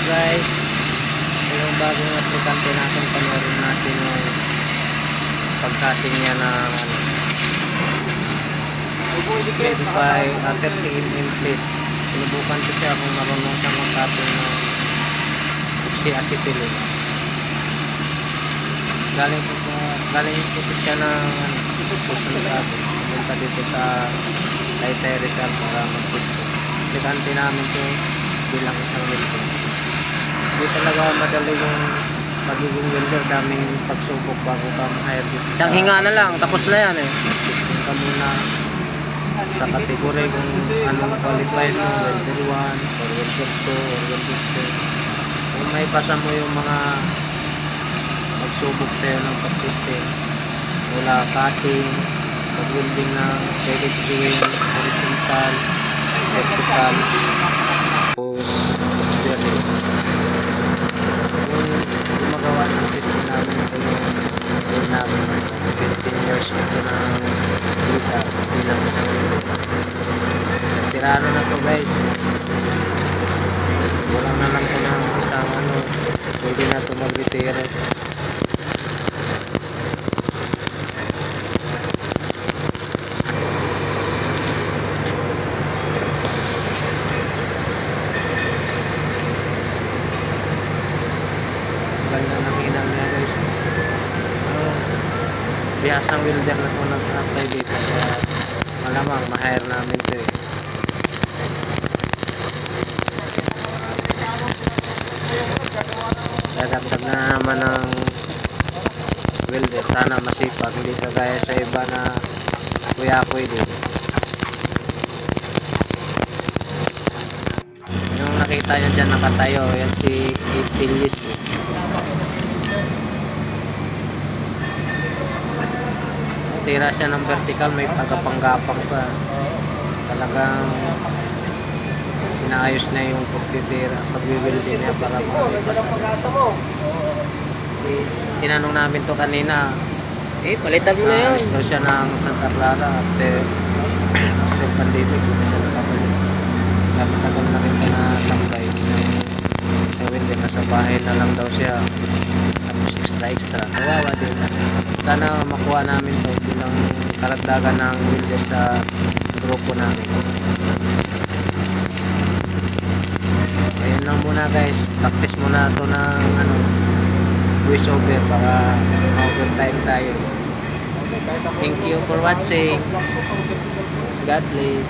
guys, yung bagong aplikante natin, panoorin natin yung pagkasing niya ng Edify 30mm plate. Sinubukan ko siya kung marunong siya mag-cutting ng oxy-acetylene. Galing po siya ng Quezon City. Pumunta dito sa Taytay Rizal para mag-pisto. Aplikante namin ito bilang isang welder. Hindi talaga madali yung magiging welder, daming pagsubok bago ka ma-hire dito. Isang hinga na lang, tapos na yan eh. Tingin ka muna sa kategory kung anong qualified mo, welder 1 or welder 2 or welder 3. Kung may pasa mo yung mga magsubok sa'yo ng pag-system mula cutting, pag-welding ng threaded joint, horizontal, vertical, tapos bearing. Yung gumagawa ng system namin ito yung goal namin sa 17 years na ito ng kita bilang isang tirano na to guys. Walang na lang ito ng isang pwede na ito mag-retire. Ganda ng hinang niya guys. Bihasang welder na po nag-apply dito, kaya malamang ma-hire namin ito eh. Dadagdag na naman ng welder, sana masipag, hindi kagaya sa iba na kuya-kuy din. Yung nakita nyo dyan nakatayo, yan si Itilis eh. Tira siya ng vertical, may pagkapanggapang pa. Talagang inaayos na yung pagtitira, pag-welding niya para malipas. Tinanong namin to kanina, Palitan mo na yan. alis daw siya ng Santa Clara after pandemic, hindi siya nakabalik. Matagal na rin na tambay. Sa welder, nasa bahay na lang daw siya. Tapos extra. Kawawa din. Sana makuha namin to bilang karagdagan ng welder sa grupo namin. Ayun lang muna guys, practice muna to ng voice over para ma-overtime tayo. Thank you for watching. God bless.